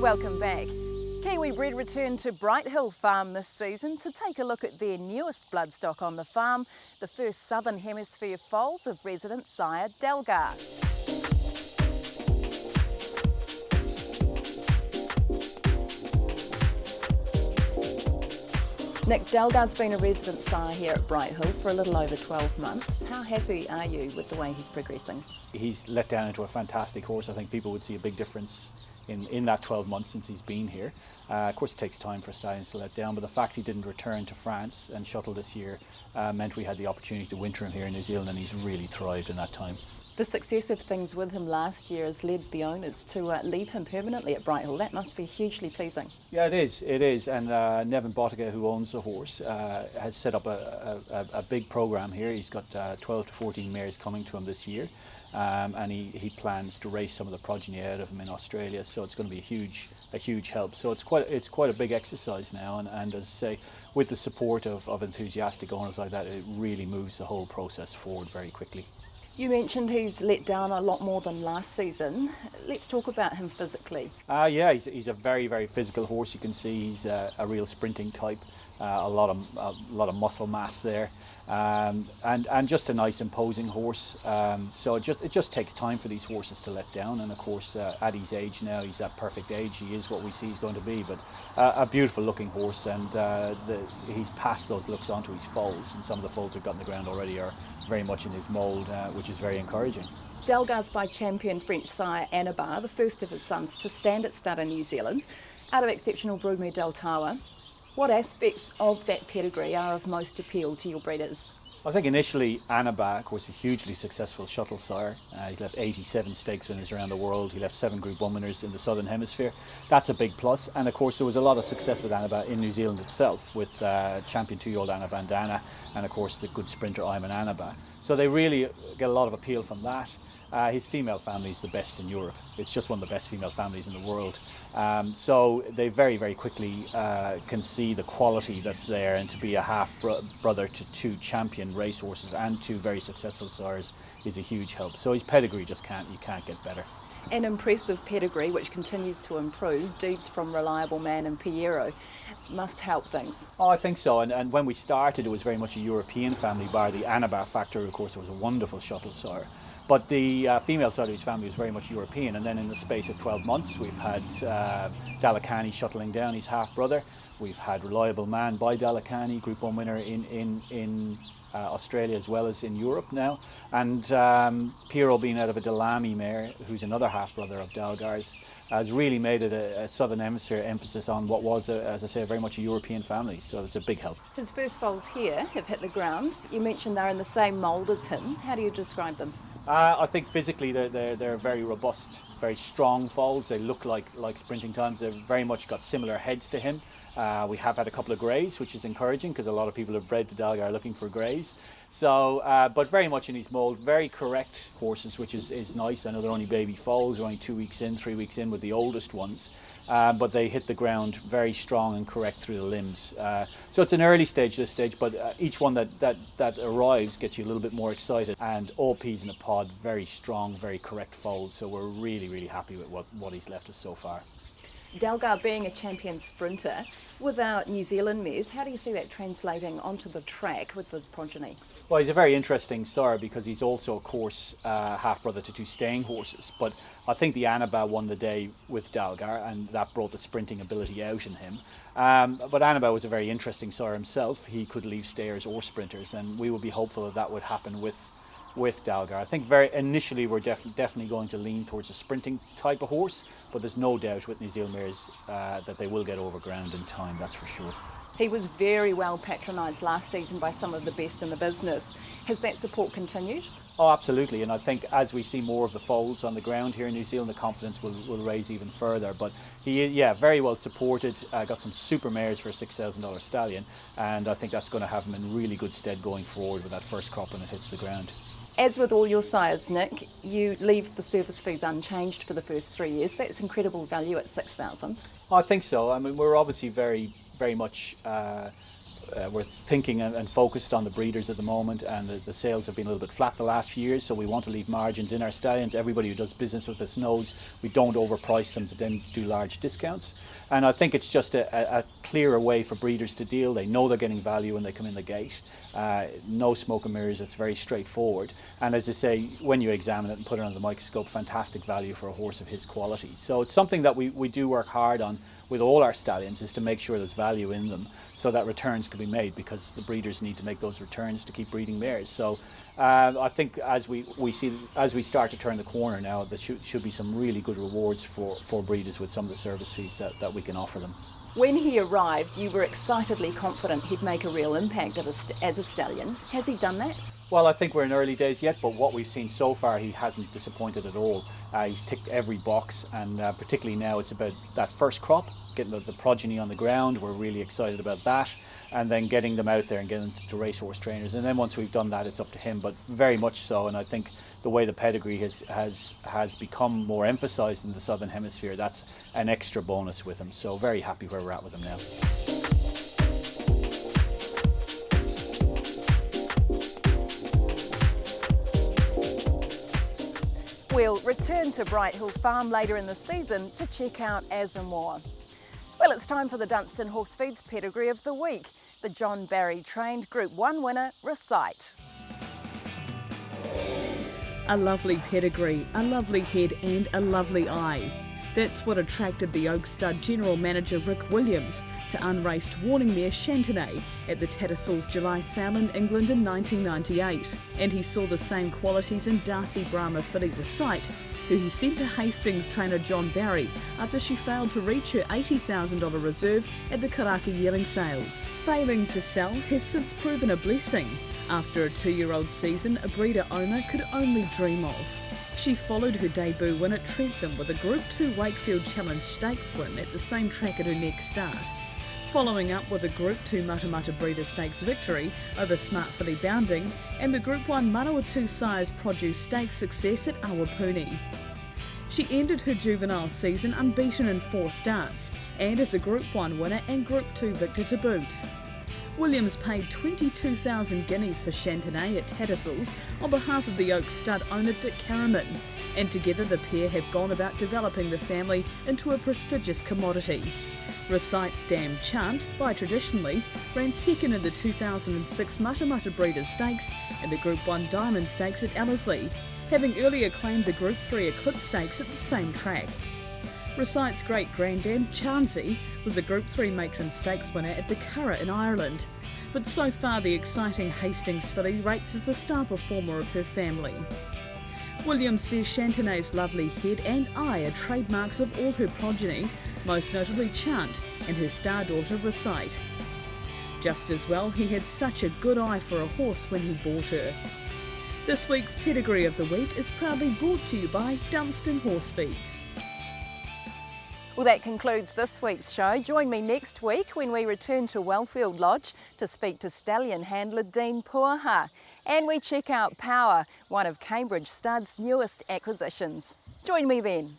Welcome back. Kiwi Bred returned to Brighthill Farm this season to take a look at their newest bloodstock on the farm, the first Southern Hemisphere foals of resident sire Dalghar. Nick, Dalghar's been a resident sire here at Brighthill for a little over 12 months. How happy are you with the way he's progressing? He's let down into a fantastic horse. I think people would see a big difference in that 12 months since he's been here. Of course it takes time for stallions to let down, but the fact he didn't return to France and shuttle this year meant we had the opportunity to winter him here in New Zealand, and he's really thrived in that time. The success of things with him last year has led the owners to leave him permanently at Brighthill. That must be hugely pleasing. Yeah, it is. And Nevin Bottica, who owns the horse, has set up a big program here. He's got 12 to 14 mares coming to him this year, and he plans to race some of the progeny out of him in Australia. So it's going to be a huge help. So it's quite a big exercise now, and as I say, with the support of enthusiastic owners like that, it really moves the whole process forward very quickly. You mentioned he's let down a lot more than last season. Let's talk about him physically. Yeah, he's a very, very physical horse. You can see he's a real sprinting type. A lot of muscle mass there, and just a nice imposing horse. So it just takes time for these horses to let down. And of course, at his age now, he's at perfect age. He is what we see he's going to be. But a beautiful looking horse, and he's passed those looks onto his foals. And some of the foals we've got on the ground already are very much in his mould, which is very encouraging. Dalghar's by champion French sire Anabar, the first of his sons to stand at stud in New Zealand, out of exceptional broodmare Del Tawa. What aspects of that pedigree are of most appeal to your breeders? I think initially Anabar, of course, a hugely successful shuttle sire. He's left 87 stakes winners around the world. He left 7 Group 1 winners in the Southern Hemisphere. That's a big plus. And of course there was a lot of success with Anabar in New Zealand itself, with champion 2-year-old Anna Bandana, and of course the good sprinter Iman Anabar. So they really get a lot of appeal from that. His female family is the best in Europe. It's just one of the best female families in the world. So they very, very quickly can see the quality that's there, and to be a half-brother to 2 champion racehorses and 2 very successful sires is a huge help. So his pedigree you can't get better. An impressive pedigree which continues to improve. Deeds from Reliable Man and Piero must help things. Oh, I think so. And when we started, it was very much a European family, bar the Anabar factor. Of course, it was a wonderful shuttle sire. But the female side of his family was very much European, and then in the space of 12 months we've had Dalghar shuttling down, his half-brother. We've had Reliable Man by Dalghar, Group 1 winner in Australia as well as in Europe now. And Piero, being out of a Delamy mare, who's another half-brother of Dalghar's, has really made it a Southern Hemisphere emphasis on what was, as I say, very much a European family, so it's a big help. His first foals here have hit the ground. You mentioned they're in the same mould as him. How do you describe them? I think physically they're very robust, very strong foals. They look like sprinting times. They've very much got similar heads to him. We have had a couple of greys, which is encouraging because a lot of people have bred to Dalghar looking for greys. So, but very much in his mould, very correct horses, which is nice. I know they're only baby foals, they're only 2 weeks in, 3 weeks in with the oldest ones. But they hit the ground very strong and correct through the limbs. So it's an early stage, this stage, but each one that arrives gets you a little bit more excited. And all peas in a pod, very strong, very correct foals. So we're really, really happy with what he's left us so far. Dalghar being a champion sprinter, without New Zealand mares, how do you see that translating onto the track with his progeny? Well, he's a very interesting sire because he's also, of course, half-brother to 2 staying horses. But I think the Anabar won the day with Dalghar, and that brought the sprinting ability out in him. But Anabar was a very interesting sire himself. He could leave stayers or sprinters, and we would be hopeful that would happen with Dalghar. I think very initially we're definitely going to lean towards a sprinting type of horse, but there's no doubt with New Zealand mares that they will get over ground in time, that's for sure. He was very well patronised last season by some of the best in the business. Has that support continued? Oh, absolutely, and I think as we see more of the foals on the ground here in New Zealand, the confidence will raise even further. But he, very well supported, got some super mares for a $6,000 stallion, and I think that's going to have him in really good stead going forward with that first crop when it hits the ground. As with all your sires, Nick, you leave the service fees unchanged for the first 3 years. That's incredible value at $6,000. I think so. I mean, we're obviously very much we're thinking and focused on the breeders at the moment, and the sales have been a little bit flat the last few years, so we want to leave margins in our stallions. Everybody who does business with us knows we don't overprice them to then do large discounts. And I think it's just a clearer way for breeders to deal. They know they're getting value when they come in the gate. No smoke and mirrors, it's very straightforward. And as I say, when you examine it and put it under the microscope, fantastic value for a horse of his quality. So it's something that we do work hard on with all our stallions, is to make sure there's value in them so that returns can be made, because the breeders need to make those returns to keep breeding mares. So I think as we start to turn the corner now, there should be some really good rewards for breeders with some of the service fees that we can offer them. When he arrived, you were excitedly confident he'd make a real impact as a stallion. Has he done that? Well, I think we're in early days yet, but what we've seen so far, he hasn't disappointed at all. He's ticked every box, and particularly now it's about that first crop, getting the progeny on the ground. We're really excited about that, and then getting them out there and getting them to racehorse trainers. And then once we've done that, it's up to him, but very much so. And I think the way the pedigree has become more emphasised in the Southern Hemisphere, that's an extra bonus with him. So very happy where we're at with him now. We'll return to Brighthill Farm later in the season to check out Asmore. Well, it's time for the Dunstan Horse Feeds Pedigree of the Week. The John Barry trained Group 1 winner, Recite. A lovely pedigree, a lovely head and a lovely eye. That's what attracted the Oak Stud General Manager Rick Williams to unraced warning mare Chantenay at the Tattersalls July sale in England in 1998. And he saw the same qualities in Darcy Brahma filly Recite, who he sent to Hastings trainer John Barry after she failed to reach her $80,000 reserve at the Karaka yearling sales. Failing to sell has since proven a blessing. After a 2-year-old season a breeder owner could only dream of. She followed her debut win at Trentham with a Group 2 Wakefield Challenge Stakes win at the same track at her next start, following up with a Group 2 Matamata Breeder Stakes victory over Smart Filly Bounding and the Group 1 Manawatu Sires Produce Stakes success at Awapuni. She ended her juvenile season unbeaten in 4 starts and as a Group 1 winner and Group 2 victor to boot. Williams paid 22,000 guineas for Chantenay at Tattersalls on behalf of the Oak Stud owner Dick Caraman, and together the pair have gone about developing the family into a prestigious commodity. Recite's Dam Chant, by traditionally, ran second in the 2006 Matamata Breeders' Stakes and the Group 1 Diamond Stakes at Alisha, having earlier claimed the Group 3 Eclipse Stakes at the same track. Recite's great-granddam, Chansey, was a Group 3 Matron Stakes winner at the Curragh in Ireland, but so far the exciting Hastings filly rates as the star performer of her family. Williams says Chantenay's lovely head and eye are trademarks of all her progeny, most notably Chant and her star daughter Recite. Just as well, he had such a good eye for a horse when he bought her. This week's Pedigree of the Week is proudly brought to you by Dunstan Horse Feeds. Well, that concludes this week's show. Join me next week when we return to Wellfield Lodge to speak to stallion handler Dean Puaha. And we check out Power, one of Cambridge Stud's newest acquisitions. Join me then.